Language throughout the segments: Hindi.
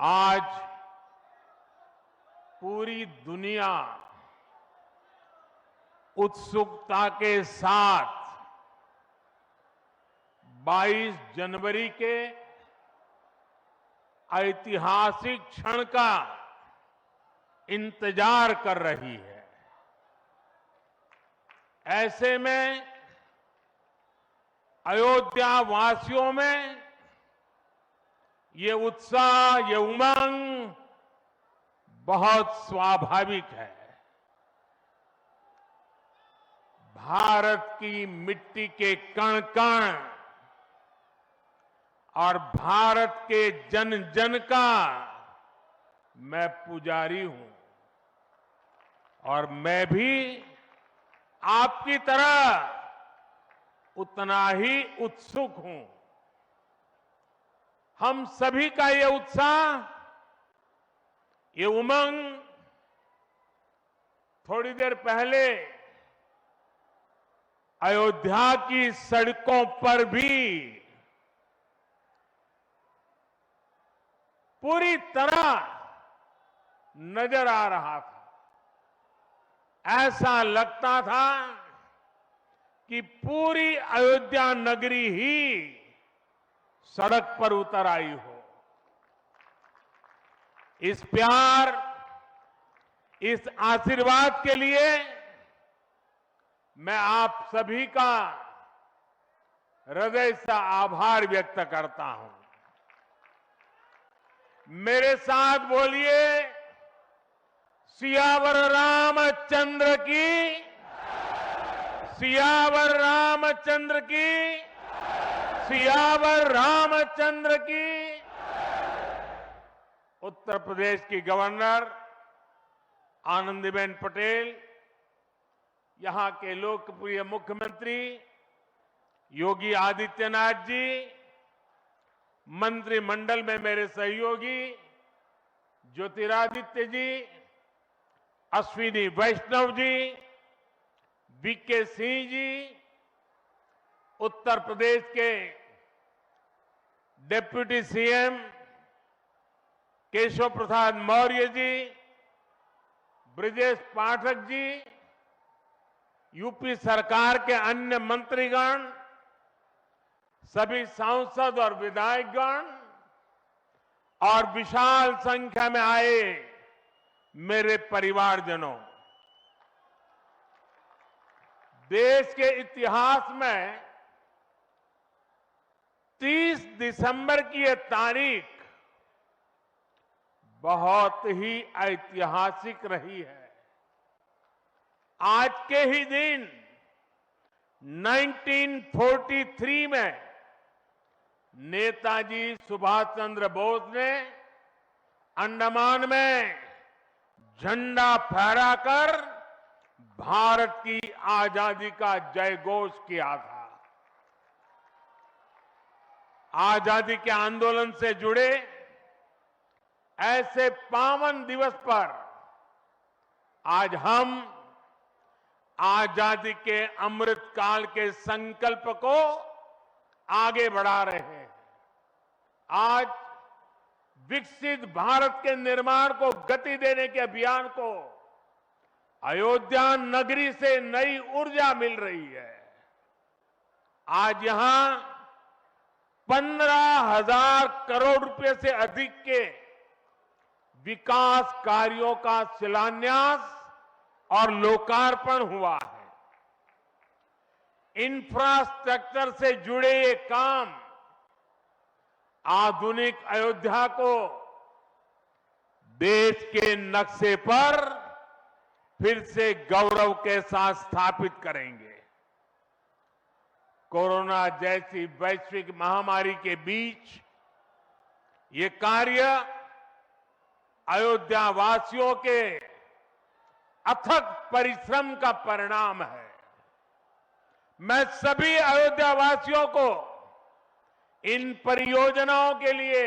आज पूरी दुनिया उत्सुकता के साथ 22 जनवरी के ऐतिहासिक क्षण का इंतजार कर रही है। ऐसे में अयोध्या वासियों में ये उत्साह, ये उमंग बहुत स्वाभाविक है। भारत की मिट्टी के कण कण और भारत के जन जन का मैं पुजारी हूं और मैं भी आपकी तरह उतना ही उत्सुक हूं। हम सभी का ये उत्साह, ये उमंग थोड़ी देर पहले अयोध्या की सड़कों पर भी पूरी तरह नजर आ रहा था। ऐसा लगता था कि पूरी अयोध्या नगरी ही सड़क पर उतर आई हो। इस प्यार, इस आशीर्वाद के लिए मैं आप सभी का हृदय से आभार व्यक्त करता हूं। मेरे साथ बोलिए, सियावर रामचंद्र की, सियावर रामचंद्र की, सियावर रामचंद्र की। उत्तर प्रदेश की गवर्नर आनंदीबेन पटेल, यहां के लोकप्रिय मुख्यमंत्री योगी आदित्यनाथ जी, मंत्रिमंडल में मेरे सहयोगी ज्योतिरादित्य जी, अश्विनी वैष्णव जी, वीके सिंह जी, उत्तर प्रदेश के deputy CM Keshav Prasad Maurya ji, Brajesh Pathak ji, UP सरकार के अन्य मंत्रीगण, सभी सांसद और विधायकगण और विशाल संख्या में आए मेरे परिवारजनों, देश के इतिहास में 30 दिसंबर की यह तारीख बहुत ही ऐतिहासिक रही है। आज के ही दिन 1943 में नेताजी सुभाष चंद्र बोस ने अंडमान में झंडा फहराकर भारत की आजादी का जयघोष किया था। आजादी के आंदोलन से जुड़े ऐसे पावन दिवस पर आज हम आजादी के अमृत काल के संकल्प को आगे बढ़ा रहे हैं। आज विकसित भारत के निर्माण को गति देने के अभियान को अयोध्या नगरी से नई ऊर्जा मिल रही है। आज यहां 15,000 करोड़ रुपए से अधिक के विकास कार्यों का शिलान्यास और लोकार्पण हुआ है। इंफ्रास्ट्रक्चर से जुड़े ये काम आधुनिक अयोध्या को देश के नक्शे पर फिर से गौरव के साथ स्थापित करेंगे। कोरोना जैसी वैश्विक महामारी के बीच ये कार्य अयोध्या वासियों के अथक परिश्रम का परिणाम है। मैं सभी अयोध्या वासियों को इन परियोजनाओं के लिए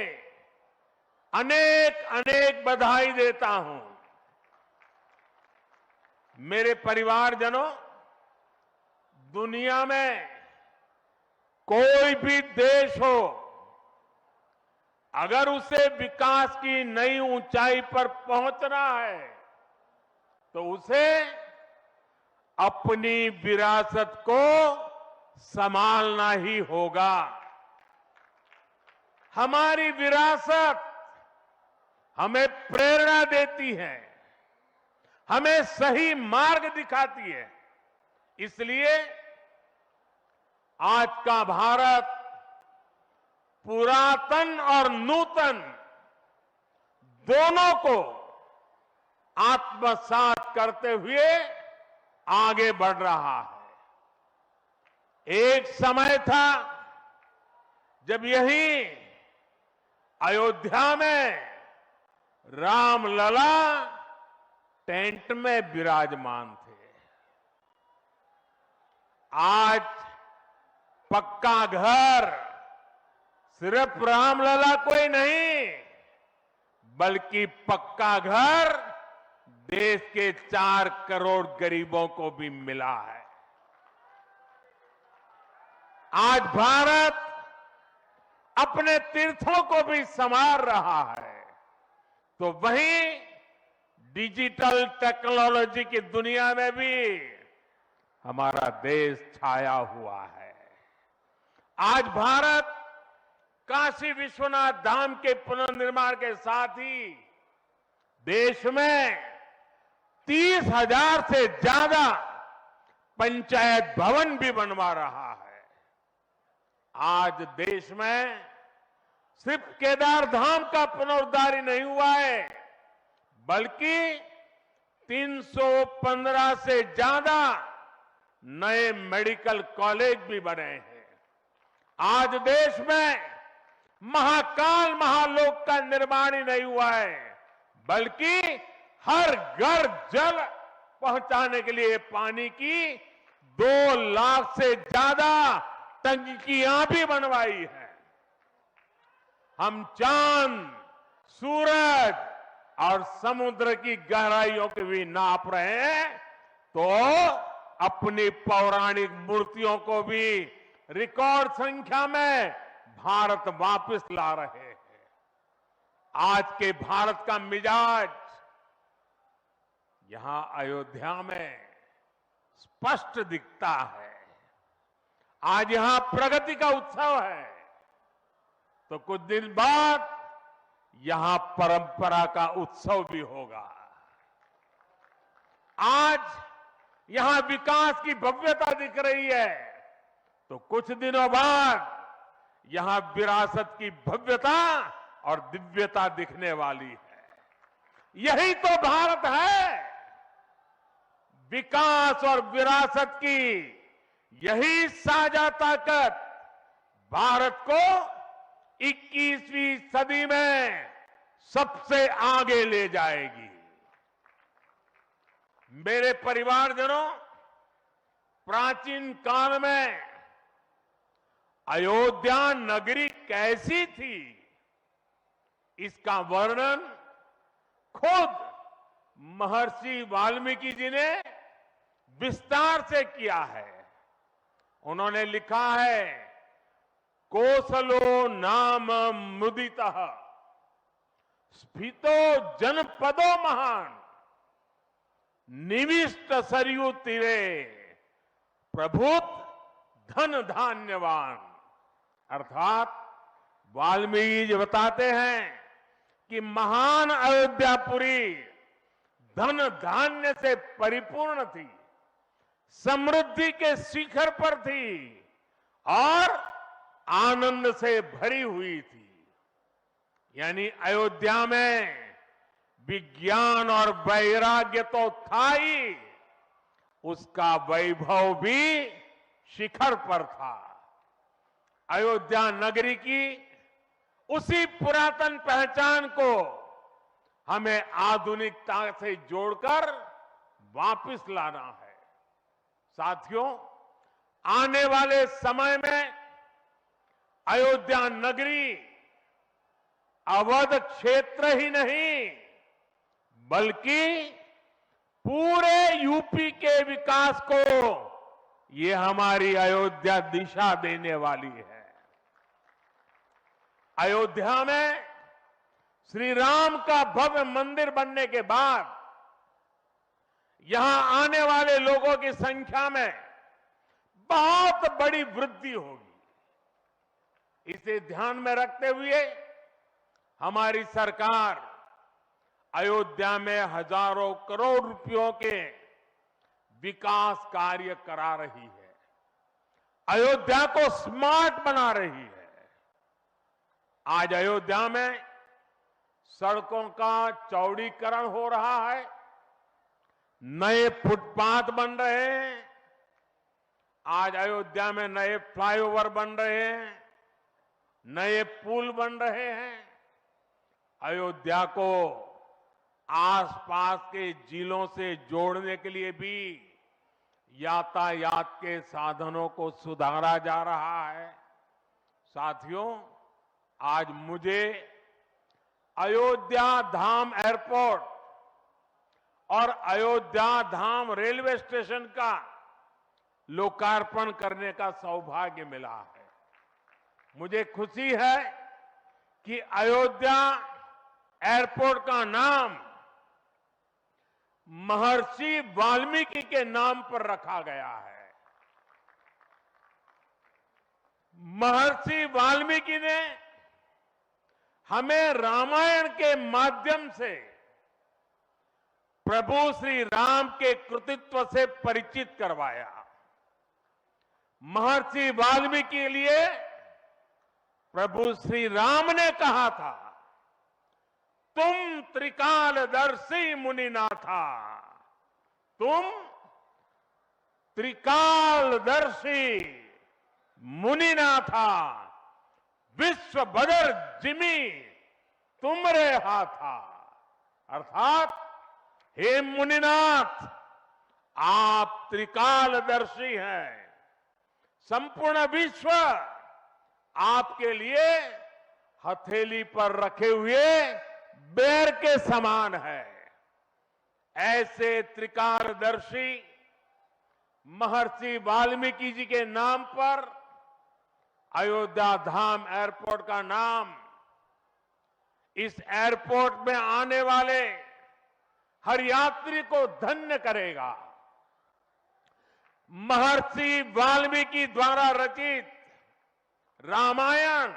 अनेक अनेक बधाई देता हूं। मेरे परिवारजनों, दुनिया में कोई भी देश हो, अगर उसे विकास की नई ऊंचाई पर पहुंचना है तो उसे अपनी विरासत को संभालना ही होगा। हमारी विरासत हमें प्रेरणा देती है, हमें सही मार्ग दिखाती है। इसलिए आज का भारत पुरातन और नूतन दोनों को आत्मसात करते हुए आगे बढ़ रहा है। एक समय था जब यही अयोध्या में रामलला टेंट में विराजमान थे। आज पक्का घर सिर्फ रामलला को ही नहीं, बल्कि पक्का घर देश के 4 करोड़ गरीबों को भी मिला है। आज भारत अपने तीर्थों को भी संवार रहा है, तो वहीं डिजिटल टेक्नोलॉजी की दुनिया में भी हमारा देश छाया हुआ है। आज भारत काशी विश्वनाथ धाम के पुनर्निर्माण के साथ ही देश में 30,000 से ज्यादा पंचायत भवन भी बनवा रहा है। आज देश में सिर्फ केदार धाम का पुनरुद्धार ही नहीं हुआ है, बल्कि 315 से ज्यादा नए मेडिकल कॉलेज भी बने हैं। आज देश में महाकाल महालोक का निर्माण ही नहीं हुआ है, बल्कि हर घर जल पहुंचाने के लिए पानी की 2 लाख से ज्यादा टंकियां भी बनवाई है। हम चांद, सूरज और समुद्र की गहराइयों को भी नाप रहे हैं, तो अपनी पौराणिक मूर्तियों को भी रिकॉर्ड संख्या में भारत वापस ला रहे हैं। आज के भारत का मिजाज यहां अयोध्या में स्पष्ट दिखता है। आज यहां प्रगति का उत्सव है, तो कुछ दिन बाद यहां परंपरा का उत्सव भी होगा। आज यहां विकास की भव्यता दिख रही है, तो कुछ दिनों बाद यहां विरासत की भव्यता और दिव्यता दिखने वाली है। यही तो भारत है। विकास और विरासत की यही साझा ताकत भारत को 21वीं सदी में सबसे आगे ले जाएगी। मेरे परिवारजनों, प्राचीन काल में अयोध्या नगरी कैसी थी, इसका वर्णन खुद महर्षि वाल्मीकि जी ने विस्तार से किया है। उन्होंने लिखा है, कोसलो नाम मुदितः स्फीतो जनपदो महान निविष्ट सरयू तीरे प्रभुत धन धान्यवान। अर्थात वाल्मीकि जी बताते हैं कि महान अयोध्यापुरी धन धान्य से परिपूर्ण थी, समृद्धि के शिखर पर थी और आनंद से भरी हुई थी। यानी अयोध्या में विज्ञान और वैराग्य तो था ही, उसका वैभव भी शिखर पर था। अयोध्या नगरी की उसी पुरातन पहचान को हमें आधुनिकता से जोड़कर वापस लाना है। साथियों, आने वाले समय में अयोध्या नगरी अवध क्षेत्र ही नहीं, बल्कि पूरे यूपी के विकास को ये हमारी अयोध्या दिशा देने वाली है। अयोध्या में श्री राम का भव्य मंदिर बनने के बाद यहां आने वाले लोगों की संख्या में बहुत बड़ी वृद्धि होगी। इसे ध्यान में रखते हुए हमारी सरकार अयोध्या में हजारों करोड़ रुपयों के विकास कार्य करा रही है, अयोध्या को स्मार्ट बना रही है। आज अयोध्या में सड़कों का चौड़ीकरण हो रहा है, नए फुटपाथ बन रहे हैं, आज अयोध्या में नए फ्लाईओवर बन रहे हैं, नए पुल बन रहे हैं। अयोध्या को आसपास के जिलों से जोड़ने के लिए भी यातायात के साधनों को सुधारा जा रहा है। साथियों, आज मुझे अयोध्या धाम एयरपोर्ट और अयोध्या धाम रेलवे स्टेशन का लोकार्पण करने का सौभाग्य मिला है। मुझे खुशी है कि अयोध्या एयरपोर्ट का नाम महर्षि वाल्मीकि के नाम पर रखा गया है। महर्षि वाल्मीकि ने हमें रामायण के माध्यम से प्रभु श्री राम के कृतित्व से परिचित करवाया। महर्षि वाल्मीकि के लिए प्रभु श्री राम ने कहा था, तुम त्रिकालदर्शी मुनिनाथा, तुम त्रिकालदर्शी मुनिनाथा, विश्व बदर जिमी तुमरे हाथा। अर्थात हे मुनिनाथ, आप त्रिकालदर्शी हैं, संपूर्ण विश्व आपके लिए हथेली पर रखे हुए बेर के समान है। ऐसे त्रिकालदर्शी महर्षि वाल्मीकि जी के नाम पर अयोध्या धाम एयरपोर्ट का नाम इस एयरपोर्ट में आने वाले हर यात्री को धन्य करेगा। महर्षि वाल्मीकि द्वारा रचित रामायण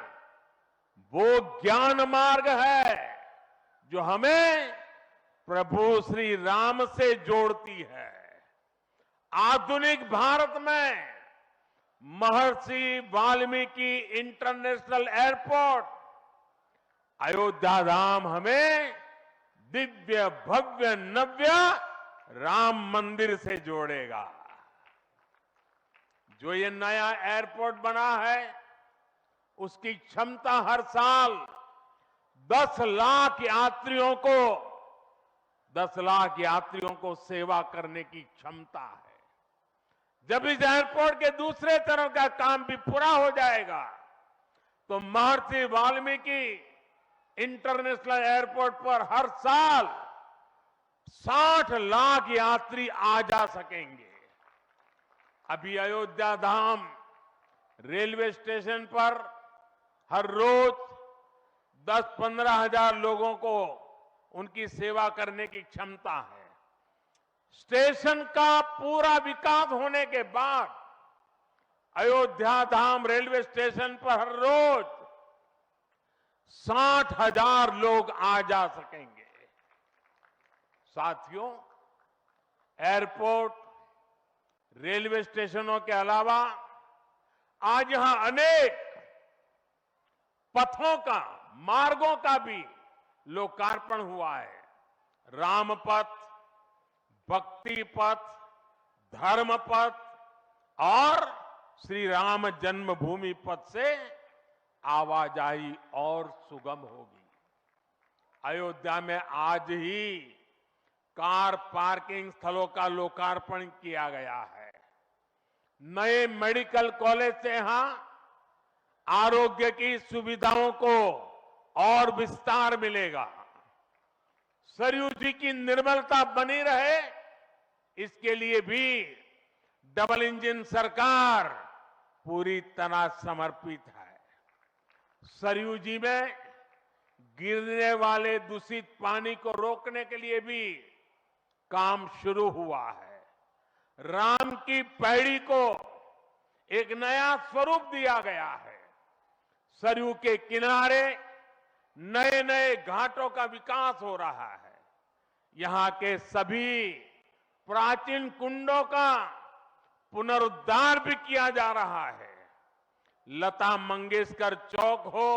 वो ज्ञान मार्ग है जो हमें प्रभु श्री राम से जोड़ती है। आधुनिक भारत में महर्षि वाल्मीकि इंटरनेशनल एयरपोर्ट अयोध्या धाम हमें दिव्य भव्य नव्य राम मंदिर से जोड़ेगा। जो ये नया एयरपोर्ट बना है उसकी क्षमता हर साल 10 लाख यात्रियों को सेवा करने की क्षमता है। जब इस एयरपोर्ट के दूसरे चरण का काम भी पूरा हो जाएगा तो महर्षि वाल्मीकि इंटरनेशनल एयरपोर्ट पर हर साल 60 लाख यात्री आ जा सकेंगे। अभी अयोध्या धाम रेलवे स्टेशन पर हर रोज 10-15 हजार लोगों को उनकी सेवा करने की क्षमता है। स्टेशन का पूरा विकास होने के बाद अयोध्या धाम रेलवे स्टेशन पर हर रोज 60,000 लोग आ जा सकेंगे। साथियों, एयरपोर्ट, रेलवे स्टेशनों के अलावा आज यहां अनेक पथों का, मार्गों का भी लोकार्पण हुआ है। राम पथ, भक्ति पथ, धर्म पथ और श्री राम जन्मभूमि पथ से आवाजाही और सुगम होगी। अयोध्या में आज ही कार पार्किंग स्थलों का लोकार्पण किया गया है। नए मेडिकल कॉलेज से यहां आरोग्य की सुविधाओं को और विस्तार मिलेगा। सरयू जी की निर्मलता बनी रहे, इसके लिए भी डबल इंजन सरकार पूरी तरह समर्पित है। सरयू जी में गिरने वाले दूषित पानी को रोकने के लिए भी काम शुरू हुआ है। राम की पैड़ी को एक नया स्वरूप दिया गया है। सरयू के किनारे नए नए घाटों का विकास हो रहा है। यहां के सभी प्राचीन कुंडों का पुनरुद्धार भी किया जा रहा है। लता मंगेशकर चौक हो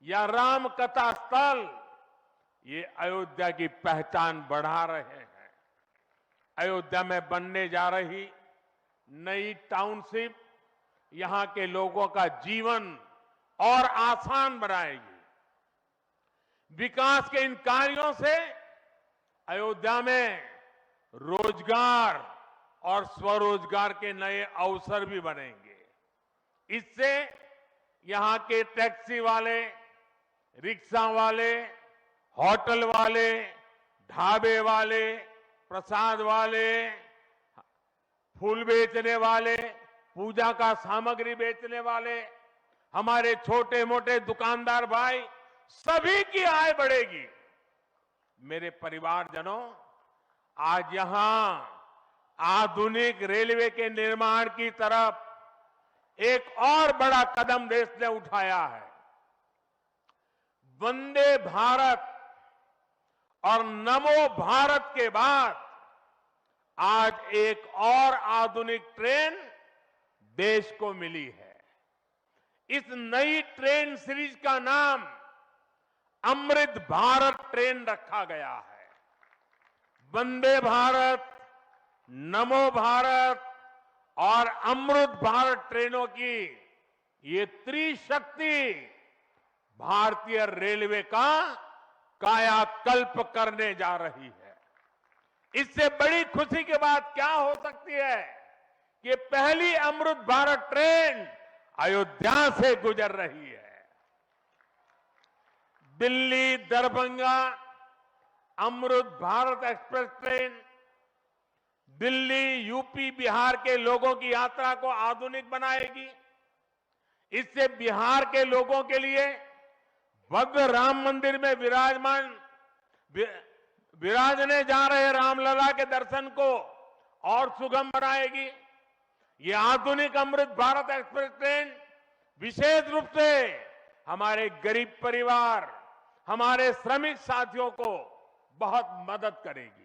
या राम कथा स्थल, ये अयोध्या की पहचान बढ़ा रहे हैं। अयोध्या में बनने जा रही नई टाउनशिप यहां के लोगों का जीवन और आसान बनाएगी। विकास के इन कार्यों से अयोध्या में रोजगार और स्वरोजगार के नए अवसर भी बनेंगे। इससे यहां के टैक्सी वाले, रिक्शा वाले, होटल वाले, ढाबे वाले, प्रसाद वाले, फूल बेचने वाले, पूजा का सामग्री बेचने वाले, हमारे छोटे मोटे दुकानदार भाई, सभी की आय बढ़ेगी। मेरे परिवारजनों, आज यहां आधुनिक रेलवे के निर्माण की तरफ एक और बड़ा कदम देश ने उठाया है। वंदे भारत और नमो भारत के बाद आज एक और आधुनिक ट्रेन देश को मिली है। इस नई ट्रेन सीरीज का नाम अमृत भारत ट्रेन रखा गया है। वंदे भारत, नमो भारत और अमृत भारत ट्रेनों की ये त्रिशक्ति भारतीय रेलवे का कायाकल्प करने जा रही है। इससे बड़ी खुशी की बात क्या हो सकती है कि पहली अमृत भारत ट्रेन अयोध्या से गुजर रही है। Delhi Darbhanga Amrit Bharat express train Delhi, UP, Bihar के लोगों की यात्रा को आधुनिक बनाएगी। इससे बिहार के लोगों के लिए भव्य राम मंदिर में विराजने जा रहे रामलला के दर्शन को और सुगम बनाएगी। ये आधुनिक अमृत भारत एक्सप्रेस ट्रेन विशेष रूप से हमारे गरीब परिवार, हमारे श्रमिक साथियों को बहुत मदद करेगी।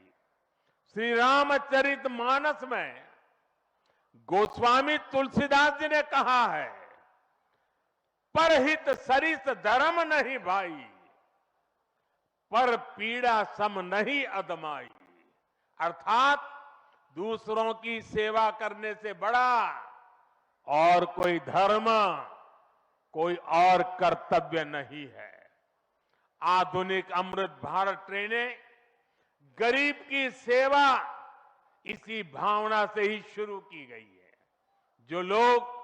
श्री रामचरित मानस में गोस्वामी तुलसीदास जी ने कहा है, परहित सरिस धर्म नहीं भाई, पर पीड़ा सम नहीं अदमाई। अर्थात दूसरों की सेवा करने से बड़ा और कोई धर्म, कोई और कर्तव्य नहीं है। आधुनिक अमृत भारत ट्रेनें गरीब की सेवा इसी भावना से ही शुरू की गई है। जो लोग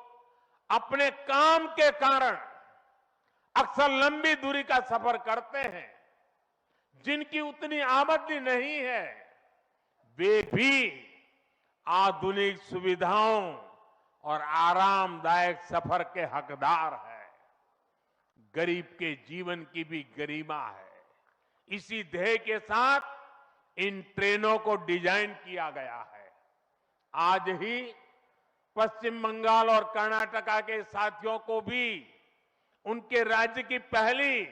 अपने काम के कारण अक्सर लंबी दूरी का सफर करते हैं, जिनकी उतनी आमदनी नहीं है, वे भी आधुनिक सुविधाओं और आरामदायक सफर के हकदार हैं। गरीब के जीवन की भी गरिमा है। इसी ध्येय के साथ इन ट्रेनों को डिजाइन किया गया है। आज ही पश्चिम बंगाल और कर्नाटका के साथियों को भी उनके राज्य की पहली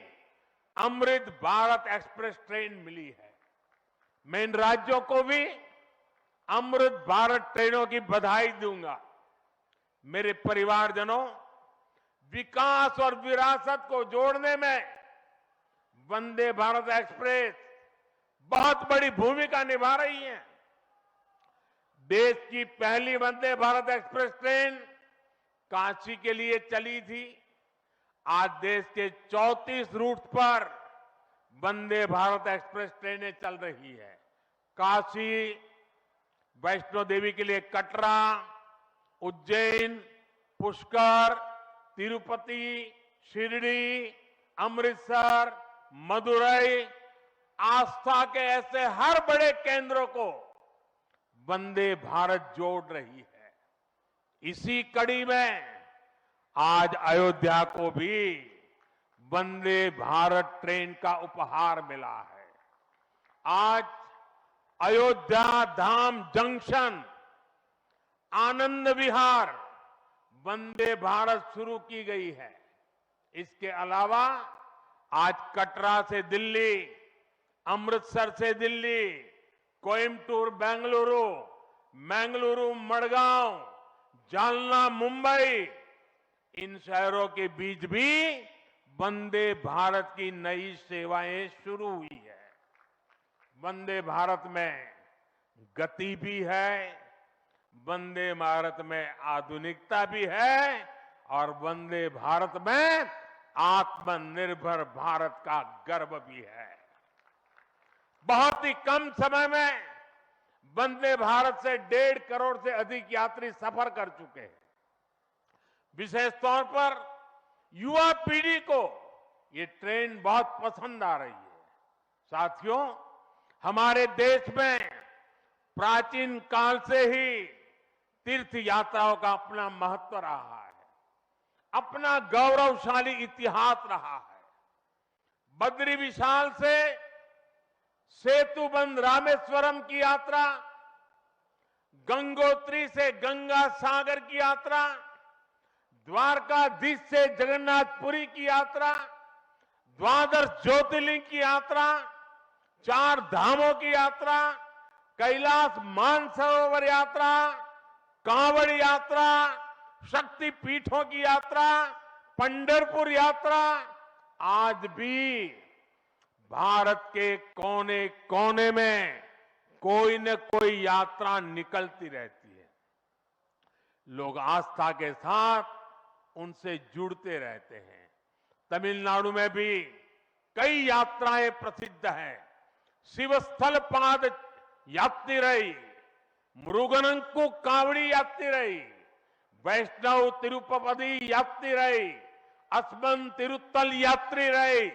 अमृत भारत एक्सप्रेस ट्रेन मिली है। मैं इन राज्यों को भी अमृत भारत ट्रेनों की बधाई दूंगा। मेरे परिवारजनों, विकास और विरासत को जोड़ने में वंदे भारत एक्सप्रेस बहुत बड़ी भूमिका निभा रही है। देश की पहली वंदे भारत एक्सप्रेस ट्रेन काशी के लिए चली थी। आज देश के 34 रूट पर वंदे भारत एक्सप्रेस ट्रेनें चल रही है। काशी, वैष्णो देवी के लिए कटरा, उज्जैन, पुष्कर, तिरुपति, शिरडी, अमृतसर, मदुरई, आस्था के ऐसे हर बड़े केंद्रों को वंदे भारत जोड़ रही है। इसी कड़ी में आज अयोध्या को भी वंदे भारत ट्रेन का उपहार मिला है। आज अयोध्या धाम जंक्शन, आनंद विहार वंदे भारत शुरू की गई है। इसके अलावा आज कटरा से दिल्ली, अमृतसर से दिल्ली, कोयम्बटूर बेंगलुरु, मंगलुरु मडगांव, जालना मुंबई, इन शहरों के बीच भी वंदे भारत की नई सेवाएं शुरू हुई है। वंदे भारत में गति भी है, वंदे भारत में आधुनिकता भी है और वंदे भारत में आत्मनिर्भर भारत का गर्व भी है। बहुत ही कम समय में वंदे भारत से 1.5 करोड़ से अधिक यात्री सफर कर चुके हैं। विशेष तौर पर युवा पीढ़ी को ये ट्रेन बहुत पसंद आ रही है। साथियों, हमारे देश में प्राचीन काल से ही तीर्थ यात्राओं का अपना महत्व रहा है, अपना गौरवशाली इतिहास रहा है। बद्री विशाल से सेतुबंध रामेश्वरम की यात्रा, गंगोत्री से गंगा सागर की यात्रा, द्वारकाधीश से जगन्नाथपुरी की यात्रा, द्वादश ज्योतिर्लिंग की यात्रा, 4 धामों की यात्रा, कैलाश मानसरोवर यात्रा, कांवड़ यात्रा, शक्ति पीठों की यात्रा, पंढरपुर यात्रा, आज भी भारत के कोने कोने में कोई न कोई यात्रा निकलती रहती है। लोग आस्था के साथ उनसे जुड़ते रहते हैं। तमिलनाडु में भी कई यात्राएं प्रसिद्ध हैं। शिवस्थल पाद यात्रिरई, मृगनंकु कावड़ी यात्रिरई, वैष्णव तिरुपति यात्रिरई, अस्मन तिरुत्तल यात्रिरई,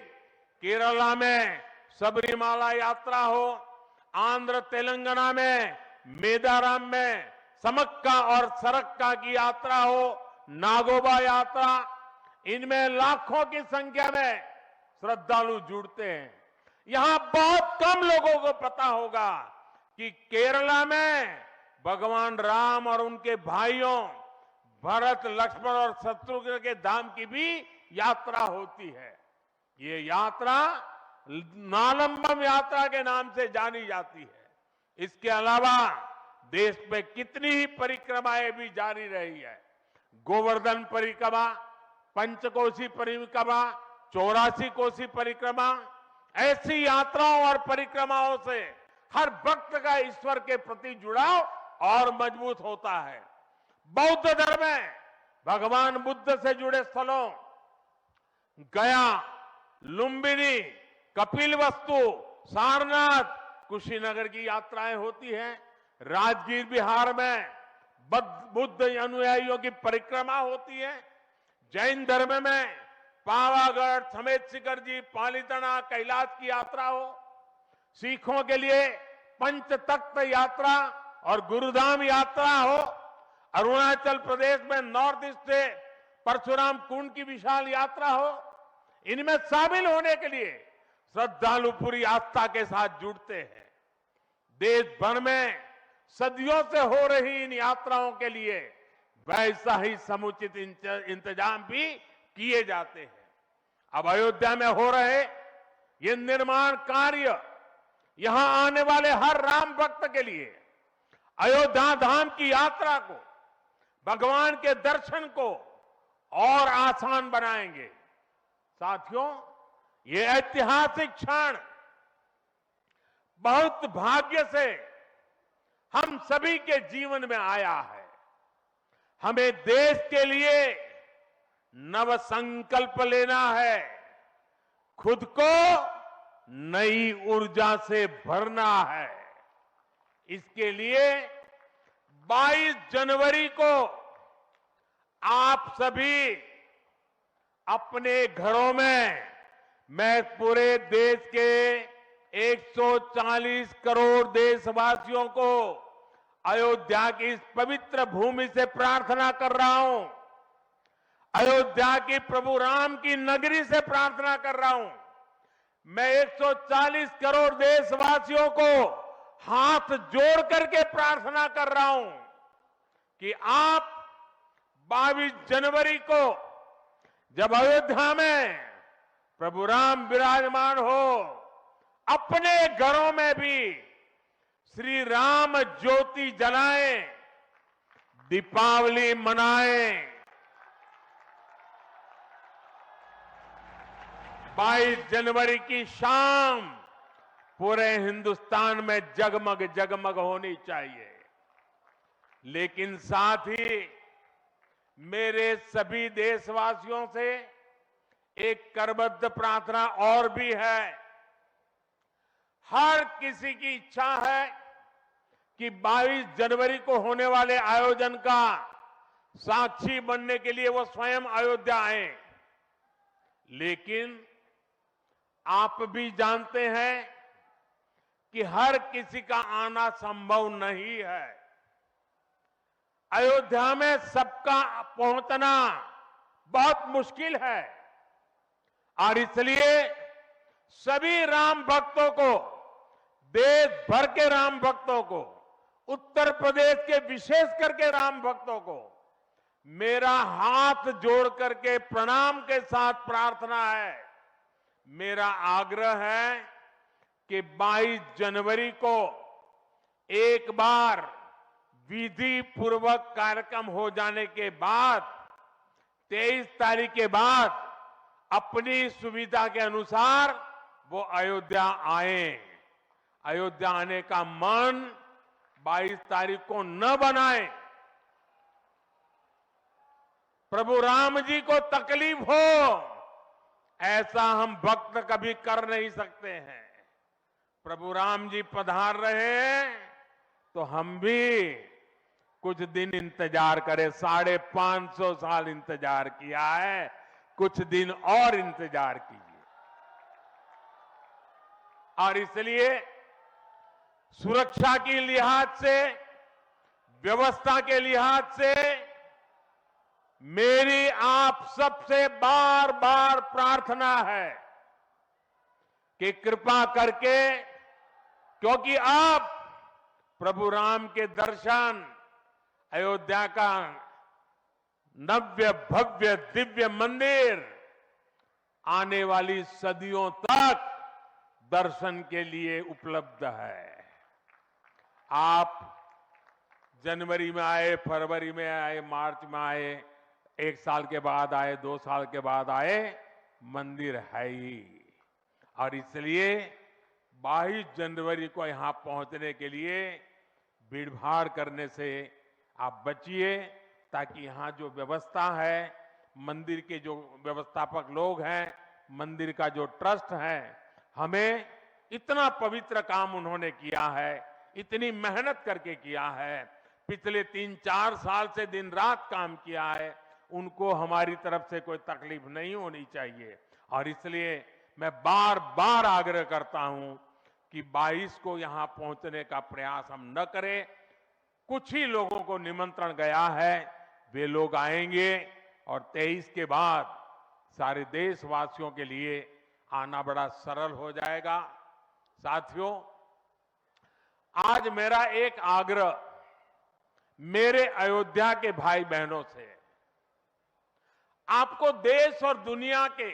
केरला में सबरीमाला यात्रा हो, आंध्र तेलंगाना में मेदाराम में समक्का और सरक्का की यात्रा हो, नागोबा यात्रा, इनमें लाखों की संख्या में श्रद्धालु जुड़ते हैं। यहां बहुत कम लोगों को पता होगा कि केरला में भगवान राम और उनके भाइयों भरत, लक्ष्मण और शत्रुघ्न के धाम की भी यात्रा होती है। ये यात्रा नालंबम यात्रा के नाम से जानी जाती है। इसके अलावा देश में कितनी ही परिक्रमाएं भी जारी रही है। गोवर्धन परिक्रमा, पंचकोशी परिक्रमा, 84 कोसी परिक्रमा, ऐसी यात्राओं और परिक्रमाओं से हर भक्त का ईश्वर के प्रति जुड़ाव और मजबूत होता है। बौद्ध धर्म में भगवान बुद्ध से जुड़े स्थलों गया, लुम्बिनी, कपिलवस्तु, सारनाथ, कुशीनगर की यात्राएं होती हैं। राजगीर बिहार में बुद्ध अनुयायियों की परिक्रमा होती है। जैन धर्म में पावागढ़, समेत शिखर जी, पालीताना, कैलाश की यात्रा हो। सिखों के लिए पंच तख्त यात्रा और गुरुधाम यात्रा हो। अरुणाचल प्रदेश में नॉर्थ ईस्ट से परशुराम कुंड की विशाल यात्रा हो। इनमें शामिल होने के लिए श्रद्धालु पूरी आस्था के साथ जुड़ते हैं। देश भर में सदियों से हो रही इन यात्राओं के लिए वैसा ही समुचित इंतजाम भी किए जाते हैं। अब अयोध्या में हो रहे ये निर्माण कार्य यहां आने वाले हर राम भक्त के लिए अयोध्या धाम की यात्रा को, भगवान के दर्शन को और आसान बनाएंगे। साथियों, ये ऐतिहासिक क्षण बहुत भाग्य से हम सभी के जीवन में आया है। हमें देश के लिए नव संकल्प लेना है, खुद को नई ऊर्जा से भरना है। इसके लिए 22 जनवरी को आप सभी अपने घरों में, मैं पूरे देश के 140 करोड़ देशवासियों को अयोध्या की इस पवित्र भूमि से प्रार्थना कर रहा हूं। अयोध्या की प्रभु राम की नगरी से प्रार्थना कर रहा हूं। मैं 140 करोड़ देशवासियों को हाथ जोड़ करके प्रार्थना कर रहा हूं कि आप 22 जनवरी को जब अयोध्या में प्रभु राम विराजमान हो, अपने घरों में भी श्री राम ज्योति जलाएं, दीपावली मनाएं। 22 जनवरी की शाम पूरे हिंदुस्तान में जगमग जगमग होनी चाहिए। लेकिन साथ ही मेरे सभी देशवासियों से एक करबद्ध प्रार्थना और भी है। हर किसी की इच्छा है कि 22 जनवरी को होने वाले आयोजन का साक्षी बनने के लिए वो स्वयं अयोध्या आए। लेकिन आप भी जानते हैं कि हर किसी का आना संभव नहीं है। अयोध्या में सबका पहुंचना बहुत मुश्किल है और इसलिए सभी राम भक्तों को, देश भर के राम भक्तों को, उत्तर प्रदेश के विशेष करके राम भक्तों को मेरा हाथ जोड़ करके प्रणाम के साथ प्रार्थना है, मेरा आग्रह है कि 22 जनवरी को एक बार विधि पूर्वक कार्यक्रम हो जाने के बाद 23 तारीख के बाद अपनी सुविधा के अनुसार वो अयोध्या आए। अयोध्या आने का मन 22 तारीख को न बनाए। प्रभु राम जी को तकलीफ हो ऐसा हम भक्त कभी कर नहीं सकते हैं। प्रभु राम जी पधार रहे हैं तो हम भी कुछ दिन इंतजार करें। 550 साल इंतजार किया है, कुछ दिन और इंतजार कीजिए। और इसलिए सुरक्षा के लिहाज से, व्यवस्था के लिहाज से मेरी आप सबसे बार बार प्रार्थना है कि कृपा करके, क्योंकि आप प्रभु राम के दर्शन, अयोध्या का नव्य भव्य दिव्य मंदिर आने वाली सदियों तक दर्शन के लिए उपलब्ध है। आप जनवरी में आए, फरवरी में आए, मार्च में आए, 1 साल के बाद आए, 2 साल के बाद आए, मंदिर है ही। और इसलिए 22 जनवरी को यहां पहुंचने के लिए भीड़भाड़ करने से आप बचिए, ताकि यहां जो व्यवस्था है, मंदिर के जो व्यवस्थापक लोग हैं, मंदिर का जो ट्रस्ट है, हमें इतना पवित्र काम उन्होंने किया है, इतनी मेहनत करके किया है, पिछले 3-4 साल से दिन रात काम किया है, उनको हमारी तरफ से कोई तकलीफ नहीं होनी चाहिए। और इसलिए मैं बार बार आग्रह करता हूं कि 22 को यहां पहुंचने का प्रयास हम न करें। कुछ ही लोगों को निमंत्रण गया है, वे लोग आएंगे और 23 के बाद सारे देशवासियों के लिए आना बड़ा सरल हो जाएगा। साथियों, आज मेरा एक आग्रह मेरे अयोध्या के भाई बहनों से, आपको देश और दुनिया के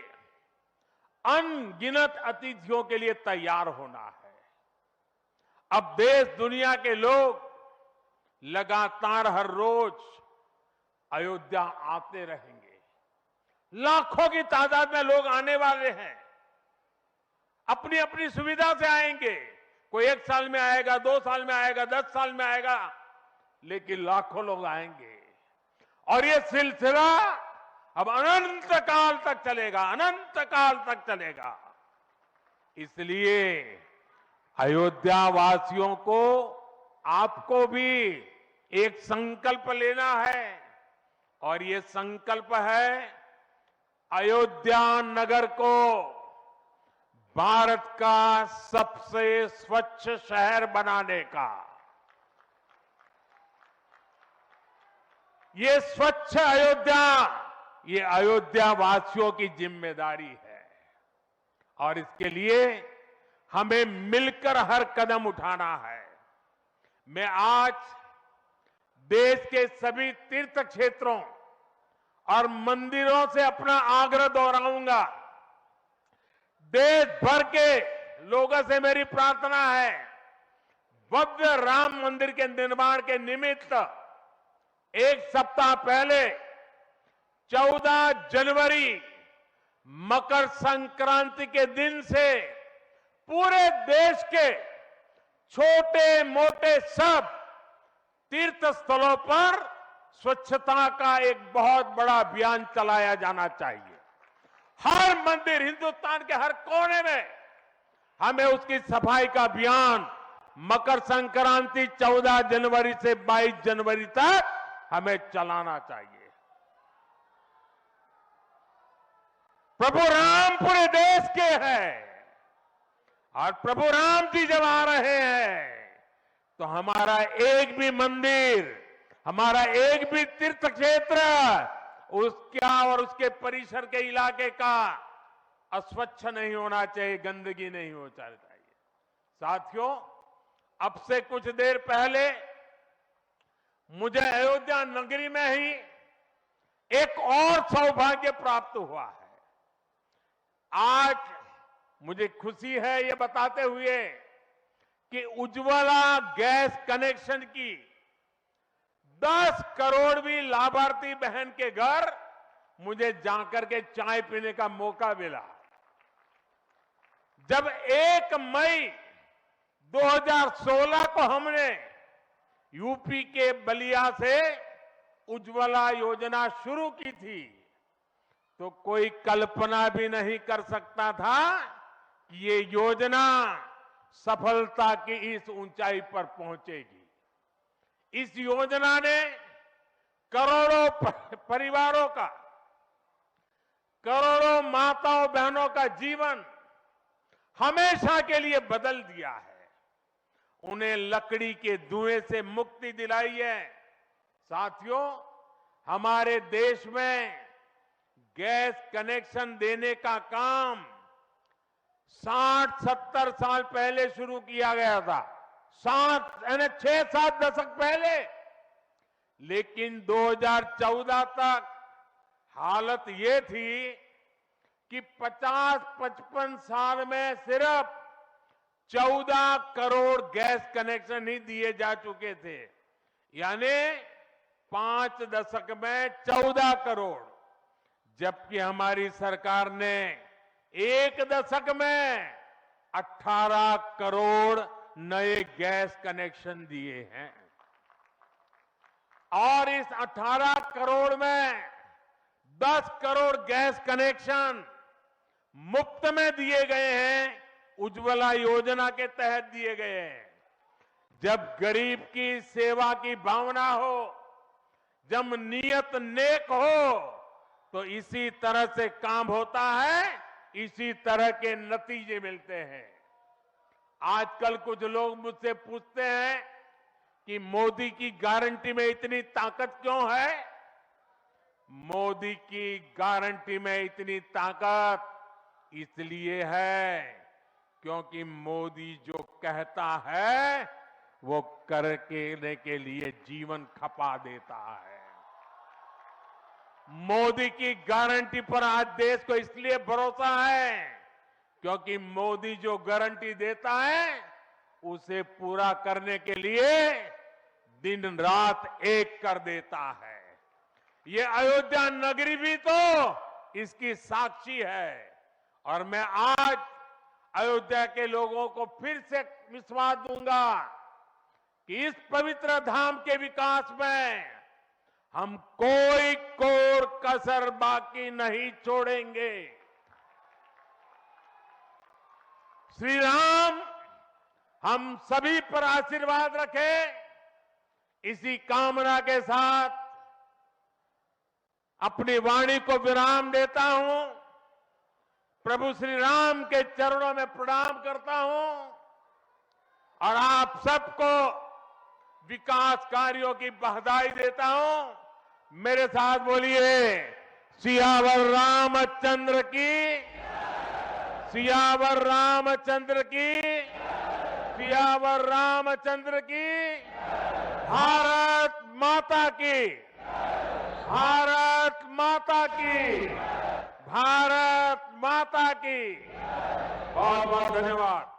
अनगिनत अतिथियों के लिए तैयार होना है। अब देश दुनिया के लोग लगातार हर रोज अयोध्या आते रहेंगे। लाखों की तादाद में लोग आने वाले हैं, अपनी अपनी सुविधा से आएंगे। कोई 1 साल में आएगा, 2 साल में आएगा, 10 साल में आएगा, लेकिन लाखों लोग आएंगे। और ये सिलसिला अब अनंत काल तक चलेगा, अनंत काल तक चलेगा। इसलिए अयोध्या वासियों को, आपको भी एक संकल्प लेना है, और ये संकल्प है अयोध्या नगर को भारत का सबसे स्वच्छ शहर बनाने का। ये स्वच्छ अयोध्या ये अयोध्या वासियों की जिम्मेदारी है और इसके लिए हमें मिलकर हर कदम उठाना है। मैं आज देश के सभी तीर्थ क्षेत्रों और मंदिरों से अपना आग्रह दोहराऊंगा। देश भर के लोगों से मेरी प्रार्थना है, भव्य राम मंदिर के निर्माण के निमित्त एक सप्ताह पहले 14 जनवरी मकर संक्रांति के दिन से पूरे देश के छोटे मोटे सब तीर्थ स्थलों पर स्वच्छता का एक बहुत बड़ा अभियान चलाया जाना चाहिए। हर मंदिर, हिंदुस्तान के हर कोने में हमें उसकी सफाई का अभियान मकर संक्रांति 14 जनवरी से 22 जनवरी तक हमें चलाना चाहिए। प्रभु राम पूरे देश के हैं और प्रभु राम जी जब आ रहे हैं तो हमारा एक भी मंदिर, हमारा एक भी तीर्थ क्षेत्र उसका और उसके परिसर के इलाके का अस्वच्छ नहीं होना चाहिए, गंदगी नहीं होना चाहिए। साथियों, अब से कुछ देर पहले मुझे अयोध्या नगरी में ही एक और सौभाग्य प्राप्त हुआ है। आज मुझे खुशी है ये बताते हुए कि उज्ज्वला गैस कनेक्शन की 10 करोड़वीं लाभार्थी बहन के घर मुझे जाकर के चाय पीने का मौका मिला। जब 1 मई 2016 को हमने यूपी के बलिया से उज्ज्वला योजना शुरू की थी तो कोई कल्पना भी नहीं कर सकता था कि ये योजना सफलता की इस ऊंचाई पर पहुंचेगी। इस योजना ने करोड़ों परिवारों का, करोड़ों माताओं बहनों का जीवन हमेशा के लिए बदल दिया है। उन्हें लकड़ी के धुएं से मुक्ति दिलाई है। साथियों, हमारे देश में गैस कनेक्शन देने का काम 60-70 साल पहले शुरू किया गया था, 6-7 दशक पहले। लेकिन 2014 तक हालत ये थी कि 50-55 साल में सिर्फ 14 करोड़ गैस कनेक्शन ही दिए जा चुके थे, यानी 5 दशक में 14 करोड़, जबकि हमारी सरकार ने 1 दशक में 18 करोड़ नए गैस कनेक्शन दिए हैं। और इस 18 करोड़ में 10 करोड़ गैस कनेक्शन मुफ्त में दिए गए हैं, उज्ज्वला योजना के तहत दिए गए हैं। जब गरीब की सेवा की भावना हो, जब नीयत नेक हो, तो इसी तरह से काम होता है, इसी तरह के नतीजे मिलते हैं। आजकल कुछ लोग मुझसे पूछते हैं कि मोदी की गारंटी में इतनी ताकत क्यों है? मोदी की गारंटी में इतनी ताकत इसलिए है क्योंकि मोदी जो कहता है वो करने के लिए जीवन खपा देता है। मोदी की गारंटी पर आज देश को इसलिए भरोसा है क्योंकि मोदी जो गारंटी देता है उसे पूरा करने के लिए दिन रात एक कर देता है। ये अयोध्या नगरी भी तो इसकी साक्षी है। और मैं आज अयोध्या के लोगों को फिर से विश्वास दूंगा कि इस पवित्र धाम के विकास में हम कोई कोर कसर बाकी नहीं छोड़ेंगे। श्री राम हम सभी पर आशीर्वाद रखें, इसी कामना के साथ अपनी वाणी को विराम देता हूं। प्रभु श्री राम के चरणों में प्रणाम करता हूं और आप सबको विकास कार्यों की बधाई देता हूं। मेरे साथ बोलिए, सियावर रामचंद्र की, सियावर रामचंद्र की, सियावर रामचंद्र की। भारत माता की, भारत माता की, भारत माता की। बहुत बहुत धन्यवाद।